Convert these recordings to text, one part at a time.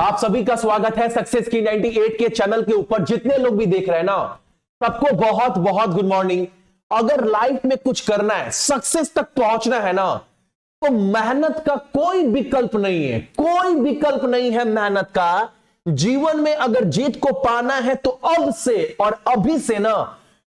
आप सभी का स्वागत है सक्सेस की 98 के चैनल के ऊपर। जितने लोग भी देख रहे हैं ना, सबको बहुत बहुत गुड मॉर्निंग। अगर लाइफ में कुछ करना है, सक्सेस तक पहुंचना है ना, तो मेहनत का कोई विकल्प नहीं है, कोई विकल्प नहीं है मेहनत का। जीवन में अगर जीत को पाना है तो अब से और अभी से ना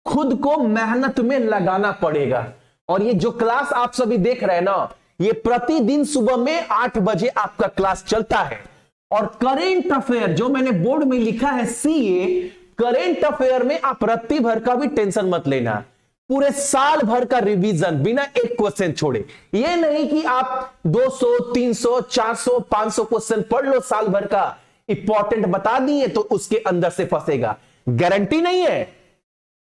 खुद को मेहनत में लगाना पड़ेगा। और ये जो क्लास आप सभी देख रहे हैं ना, ये प्रतिदिन सुबह में 8 बजे आपका क्लास चलता है। और करेंट अफेयर जो मैंने बोर्ड में लिखा है सीए, करेंट अफेयर में आप रत्ती भर का भी टेंशन मत लेना। पूरे साल भर का रिवीजन बिना एक क्वेश्चन छोड़े। ये नहीं कि आप 200, 300, 400, 500 क्वेश्चन पढ़ लो, साल भर का इंपॉर्टेंट बता दिए तो उसके अंदर से फंसेगा, गारंटी नहीं है।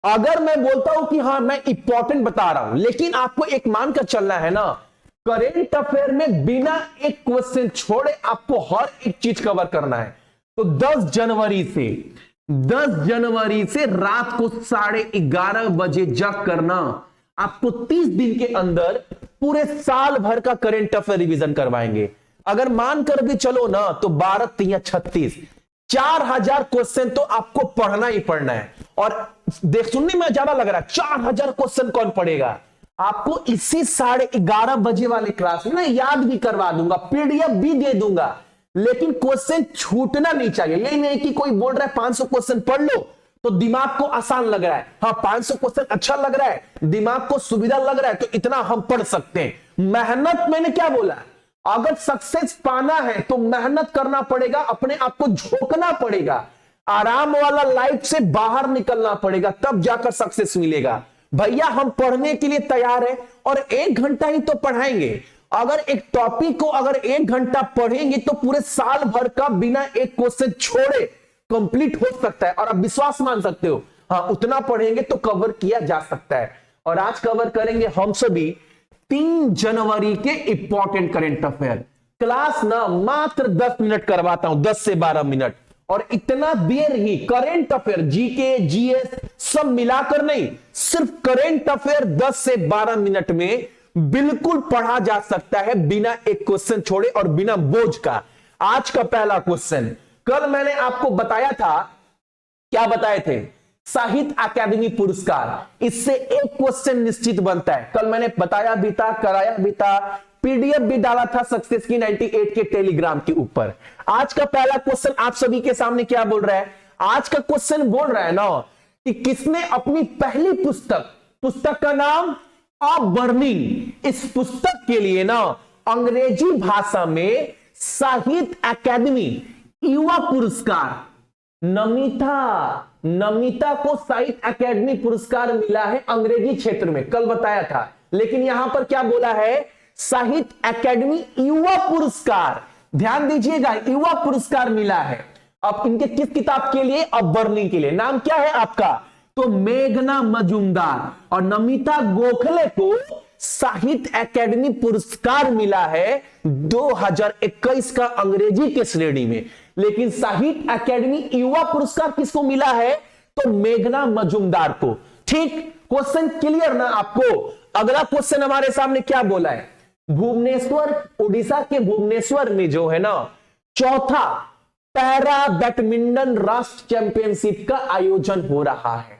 अगर मैं बोलता हूं कि हाँ मैं इंपॉर्टेंट बता रहा हूं, लेकिन आपको एक मानकर चलना है ना, करेंट अफेयर में बिना एक क्वेश्चन छोड़े आपको हर एक चीज कवर करना है। तो 10 जनवरी से रात को 11:30 बजे जग करना, आपको 30 दिन के अंदर पूरे साल भर का करेंट अफेयर रिवीजन करवाएंगे। अगर मानकर भी चलो ना तो 12 3 36 4000 क्वेश्चन तो आपको पढ़ना ही पढ़ना है। और देख, सुनने में ज्यादा लग रहा है 4000 क्वेश्चन कौन पढ़ेगा? आपको इसी 11:30 बजे वाले क्लास में ना याद भी करवा दूंगा, पीडीएफ भी दे दूंगा, लेकिन क्वेश्चन छूटना नहीं चाहिए। यही नहीं कि कोई बोल रहा है 500 क्वेश्चन पढ़ लो तो दिमाग को आसान लग रहा है, हाँ 500 क्वेश्चन अच्छा लग रहा है, दिमाग को सुविधा लग रहा है तो इतना हम पढ़ सकते हैं। मेहनत, मैंने क्या बोला, अगर सक्सेस पाना है तो मेहनत करना पड़ेगा, अपने आप को झोंकना पड़ेगा, आराम वाला लाइफ से बाहर निकलना पड़ेगा, तब जाकर सक्सेस मिलेगा। भैया हम पढ़ने के लिए तैयार है और 1 घंटा ही तो पढ़ाएंगे। अगर एक टॉपिक को अगर 1 घंटा पढ़ेंगे तो पूरे साल भर का बिना एक क्वेश्चन छोड़े कंप्लीट हो सकता है। और आप विश्वास मान सकते हो, हाँ उतना पढ़ेंगे तो कवर किया जा सकता है। और आज कवर करेंगे हम सभी 3 जनवरी के इंपॉर्टेंट करेंट अफेयर। क्लास ना मात्र 10 मिनट करवाता हूं, 10 से 12 मिनट, और इतना देर ही करेंट अफेयर, जीके, जीएस सब मिलाकर नहीं, सिर्फ करेंट अफेयर 10 से 12 मिनट में बिल्कुल पढ़ा जा सकता है बिना एक क्वेश्चन छोड़े और बिना बोझ का। आज का पहला क्वेश्चन, कल मैंने आपको बताया था, क्या बताए थे? साहित्य अकादमी पुरस्कार, इससे एक क्वेश्चन निश्चित बनता है। कल मैंने बताया भी था, कराया भी था, पीडीएफ भी डाला था सक्सेस की 98 के टेलीग्राम के ऊपर। आज का पहला क्वेश्चन आप सभी के सामने क्या बोल रहा है? आज का क्वेश्चन बोल रहा है ना कि किसने अपनी पहली पुस्तक का नाम अ बर्निंग, इस पुस्तक के लिए ना अंग्रेजी भाषा में साहित्य अकादमी युवा पुरस्कार, नमिता को साहित्य अकादमी पुरस्कार मिला है अंग्रेजी क्षेत्र में, कल बताया था। लेकिन यहां पर क्या बोला है? साहित्य अकादमी युवा पुरस्कार, ध्यान दीजिएगा, युवा पुरस्कार मिला है। अब इनके किस किताब के लिए? अब बर्निंग के लिए। नाम क्या है आपका? तो मेघना मजुमदार और नमिता गोखले को साहित्य अकादमी पुरस्कार मिला है 2021 का अंग्रेजी के श्रेणी में। लेकिन साहित्य अकादमी युवा पुरस्कार किसको मिला है? तो मेघना मजुमदार को। ठीक, क्वेश्चन क्लियर ना आपको? अगला क्वेश्चन हमारे सामने क्या बोला है? भुवनेश्वर, उड़ीसा के भुवनेश्वर में जो है ना, चौथा पैरा बैडमिंटन राष्ट्र चैंपियनशिप का आयोजन हो रहा है।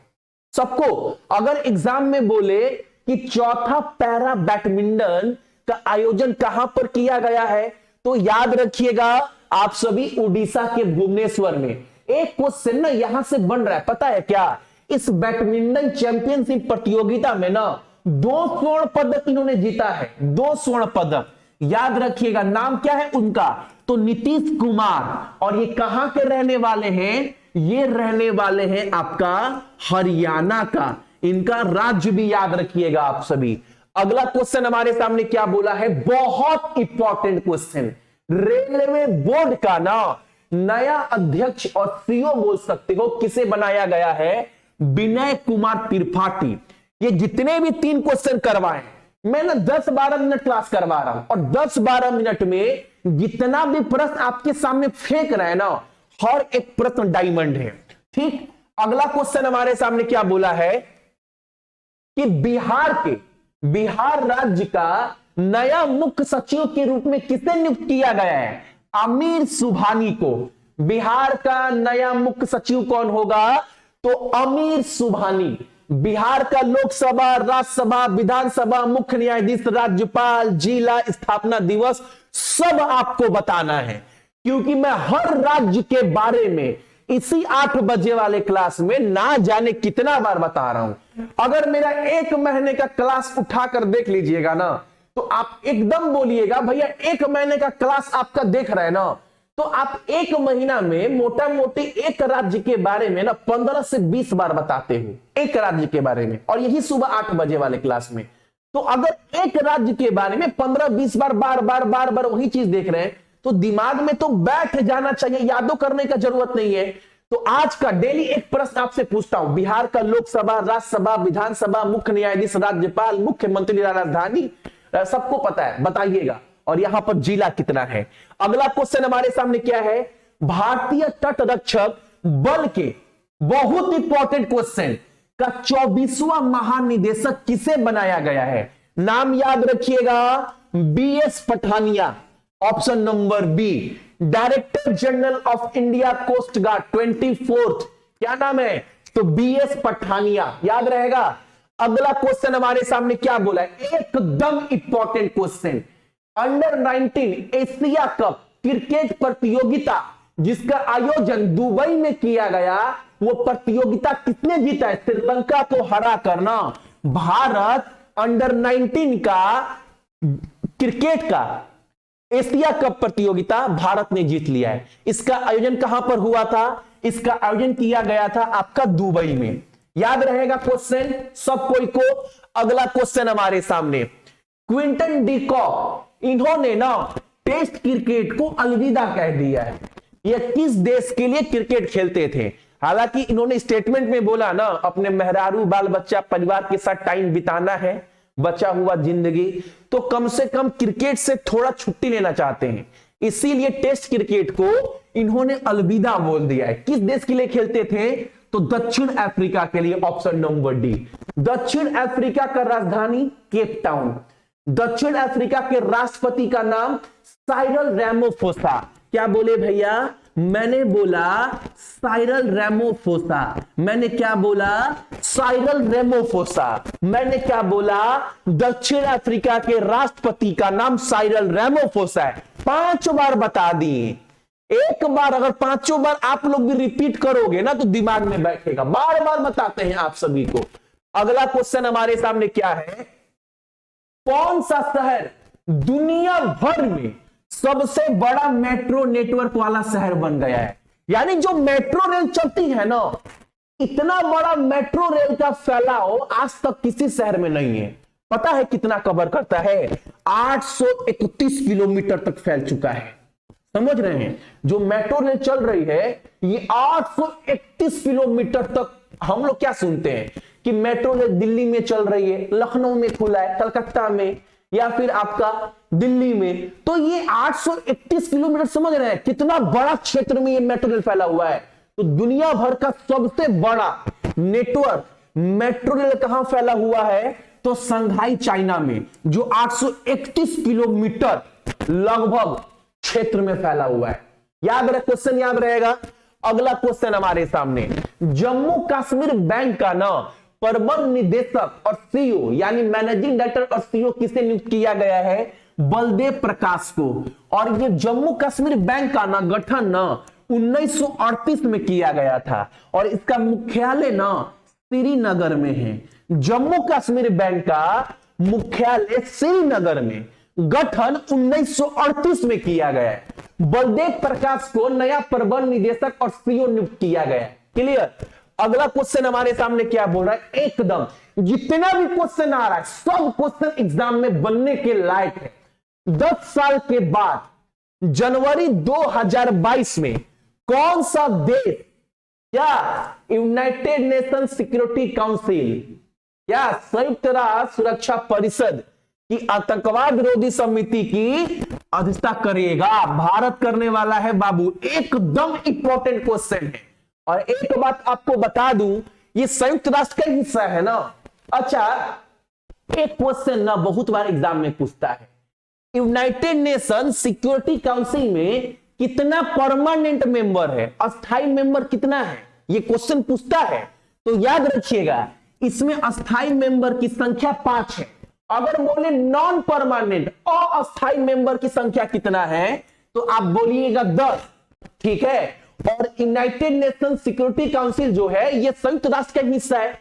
सबको अगर एग्जाम में बोले कि चौथा पैरा बैडमिंटन का आयोजन कहां पर किया गया है, तो याद रखिएगा आप सभी, उड़ीसा के भुवनेश्वर में। एक क्वेश्चन ना यहां से बन रहा है, पता है क्या? इस बैडमिंटन चैंपियनशिप प्रतियोगिता में ना 2 स्वर्ण पदक इन्होंने जीता है, 2 स्वर्ण पदक। याद रखिएगा, नाम क्या है उनका? तो नीतीश कुमार। और ये कहां के रहने वाले हैं? ये रहने वाले हैं आपका हरियाणा का। इनका राज्य भी याद रखिएगा आप सभी। अगला क्वेश्चन हमारे सामने क्या बोला है? बहुत इंपॉर्टेंट क्वेश्चन, रेलवे बोर्ड का ना नया अध्यक्ष और सीईओ बोल सकते हो किसे बनाया गया है? विनय कुमार त्रिपाठी। ये जितने भी 3 क्वेश्चन करवाए, मैं ना 10-12 मिनट क्लास करवा रहा हूं, और 10-12 मिनट में जितना भी प्रश्न आपके सामने फेंक रहे हैं ना, हर एक प्रश्न डायमंड है। ठीक, अगला क्वेश्चन हमारे सामने क्या बोला है कि बिहार राज्य का नया मुख्य सचिव के रूप में किसे नियुक्त किया गया है? आमिर सुबहानी को बिहार का नया मुख्य सचिव कौन होगा? तो आमिर सुबहानी बिहार का लोकसभा, राज्यसभा, विधानसभा, मुख्य न्यायाधीश, राज्यपाल, जिला स्थापना दिवस सब आपको बताना है, क्योंकि मैं हर राज्य के बारे में इसी 8 बजे वाले क्लास में ना जाने कितना बार बता रहा हूं। अगर मेरा 1 महीने का क्लास उठाकर देख लीजिएगा ना, तो आप एकदम बोलिएगा भैया 1 महीने का क्लास आपका देख रहे हैं ना, तो आप 1 महीना में मोटा मोटी एक राज्य के बारे में ना 15 से 20 बार बताते हो, एक राज्य के बारे में, और यही सुबह 8 बजे वाले क्लास में। तो अगर एक राज्य के बारे में 15-20 बार बार बार बार बार वही चीज देख रहे हैं, तो दिमाग में तो बैठ जाना चाहिए, यादों करने का जरूरत नहीं है। तो आज का डेली एक प्रश्न आपसे पूछता हूं, बिहार का लोकसभा, राज्यसभा, विधानसभा, मुख्य न्यायाधीश, राज्यपाल, मुख्यमंत्री, राजधानी सबको पता है, बताइएगा। और यहां पर जिला कितना है? अगला क्वेश्चन हमारे सामने क्या है? भारतीय तटरक्षक बल के बहुत इंपॉर्टेंट क्वेश्चन का 24वां महानिदेशक किसे बनाया गया है? नाम याद रखिएगा, BS Pathania, option number B. Director general of India Coast Guard 24th, क्या नाम है? तो BS पठानिया, याद रहेगा। अगला क्वेश्चन हमारे सामने क्या बोला है? एकदम important question, under 19 Asia cup cricket प्रतियोगिता जिसका आयोजन दुबई में किया गया, वो प्रतियोगिता किसने जीता है? श्रीलंका को हरा करना भारत अंडर 19 का क्रिकेट का एशिया कप प्रतियोगिता भारत ने जीत लिया है। इसका आयोजन कहां पर हुआ था? इसका आयोजन किया गया था आपका दुबई में। याद रहेगा क्वेश्चन सब कोई को। अगला क्वेश्चन हमारे सामने, क्विंटन डी कॉक, इन्होंने ना टेस्ट क्रिकेट को अलविदा कह दिया है। ये किस देश के लिए क्रिकेट खेलते थे? हालांकि इन्होंने स्टेटमेंट में बोला ना, अपने मेहरारू, बाल बच्चा, परिवार के साथ टाइम बिताना है, बचा हुआ जिंदगी, तो कम से कम क्रिकेट से थोड़ा छुट्टी लेना चाहते हैं, इसीलिए टेस्ट क्रिकेट को इन्होंने अलविदा बोल दिया है। किस देश के लिए खेलते थे? तो दक्षिण अफ्रीका के लिए, ऑप्शन नंबर डी। दक्षिण अफ्रीका का राजधानी केप टाउन। दक्षिण अफ्रीका के राष्ट्रपति का नाम साइरल रैमोफोसा। क्या बोले भैया? मैंने बोला साइरल रैमोफोसा। मैंने क्या बोला? साइरल रैमोफोसा। मैंने क्या बोला? दक्षिण अफ्रीका के राष्ट्रपति का नाम साइरल रैमोफोसा है। 5 बार बता दिए। एक बार अगर 5 बार आप लोग भी रिपीट करोगे ना, तो दिमाग में बैठेगा। बार बार बताते हैं आप सभी को। अगला क्वेश्चन हमारे सामने क्या है? कौन सा शहर दुनिया भर में सबसे बड़ा मेट्रो नेटवर्क वाला शहर बन गया है? यानी जो मेट्रो रेल चलती है ना, इतना बड़ा मेट्रो रेल का फैलाव आज तक किसी शहर में नहीं है। पता है कितना कवर करता है? 831 किलोमीटर तक फैल चुका है। समझ रहे हैं? जो मेट्रो रेल चल रही है, ये 831 किलोमीटर तक। हम लोग क्या सुनते हैं कि मेट्रो रेल दिल्ली में चल रही है, लखनऊ में खुला है, कलकत्ता में, या फिर आपका दिल्ली में। तो ये 831 किलोमीटर, समझ रहे हैं कितना बड़ा क्षेत्र में ये मेट्रो रेल फैला हुआ है। तो दुनिया भर का सबसे बड़ा नेटवर्क मेट्रो रेल कहां फैला हुआ है? तो संघाई चाइना में, जो 831 किलोमीटर लगभग क्षेत्र में फैला हुआ है। याद रहे, क्वेश्चन याद रहेगा। अगला क्वेश्चन हमारे सामने, जम्मू कश्मीर बैंक का ना प्रबंध निदेशक और सीईओ यानी मैनेजिंग डायरेक्टर और सीईओ किसे नियुक्त किया गया है? बलदेव प्रकाश को। और ये जम्मू कश्मीर बैंक का ना गठन ना 1938 में किया गया था, और इसका मुख्यालय ना श्रीनगर में है। जम्मू कश्मीर बैंक का मुख्यालय श्रीनगर में, गठन 1938 में किया गया है। बलदेव प्रकाश को नया प्रबंध निदेशक और सीईओ नियुक्त किया गया है। क्लियर? अगला क्वेश्चन हमारे सामने क्या बोल रहा है? एकदम जितना भी क्वेश्चन आ रहा है, सब क्वेश्चन एग्जाम में बनने के लायक है। 10 साल के बाद जनवरी 2022 में कौन सा देश, क्या यूनाइटेड नेशन सिक्योरिटी काउंसिल, क्या संयुक्त राष्ट्र सुरक्षा परिषद की आतंकवाद विरोधी समिति की अध्यक्षता करेगा? भारत करने वाला है बाबू। एकदम इंपॉर्टेंट क्वेश्चन है। और एक बात आपको बता दूं, ये संयुक्त राष्ट्र का हिस्सा है ना। अच्छा, एक क्वेश्चन ना बहुत बार एग्जाम में पूछता है, यूनाइटेड नेशन सिक्योरिटी काउंसिल में कितना परमानेंट मेंबर है, अस्थाई मेंबर कितना है, ये क्वेश्चन पूछता है। तो याद रखिएगा इसमें अस्थाई मेंबर की संख्या 5 है। अगर बोले नॉन परमानेंट अस्थाई मेंबर की संख्या कितना है तो आप बोलिएगा 10, ठीक है। और यूनाइटेड नेशन सिक्योरिटी काउंसिल जो है ये संयुक्त राष्ट्र का हिस्सा है।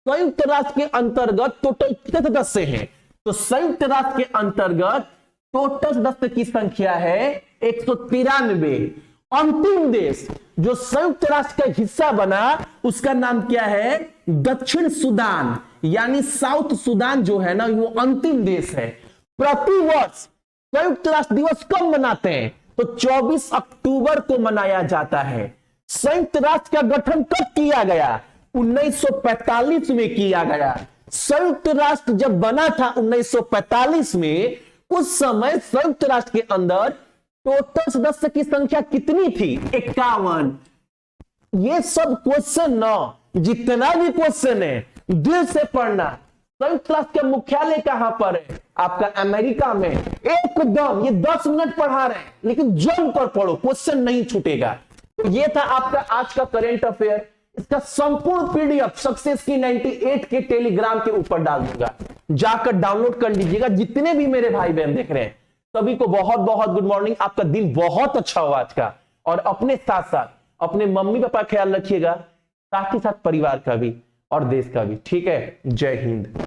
संयुक्त राष्ट्र के अंतर्गत टोटल कितने सदस्य हैं, तो संयुक्त राष्ट्र के अंतर्गत टोटल सदस्य की संख्या है 193। अंतिम देश जो संयुक्त राष्ट्र का हिस्सा बना उसका नाम क्या है, दक्षिण सुदान, यानी साउथ सुदान जो है ना वो अंतिम देश है। प्रतिवर्ष संयुक्त राष्ट्र दिवस कब मनाते हैं, तो 24 अक्टूबर को मनाया जाता है। संयुक्त राष्ट्र का गठन कब किया गया, 1945 में किया गया। संयुक्त राष्ट्र जब बना था 1945 में, उस समय संयुक्त राष्ट्र के अंदर टोटल सदस्य की संख्या कितनी थी, 51। ये सब क्वेश्चन ना, जितना भी क्वेश्चन है दिल से पढ़ना। संयुक्त राष्ट्र का मुख्यालय कहां पर है, आपका अमेरिका में। एकदम ये 10 मिनट पढ़ा रहे हैं लेकिन जम कर पढ़ो, क्वेश्चन नहीं छूटेगा। तो ये था आपका आज का करंट अफेयर। इसका संपूर्ण पीडीएफ सक्सेस की 98 के टेलीग्राम के ऊपर डाल दूंगा, जाकर डाउनलोड कर लीजिएगा। जितने भी मेरे भाई बहन देख रहे हैं सभी को बहुत बहुत गुड मॉर्निंग। आपका दिन बहुत अच्छा हो आज का। और अपने साथ साथ अपने मम्मी पापा का ख्याल रखिएगा, साथ ही साथ परिवार का भी और देश का भी, ठीक है। जय हिंद।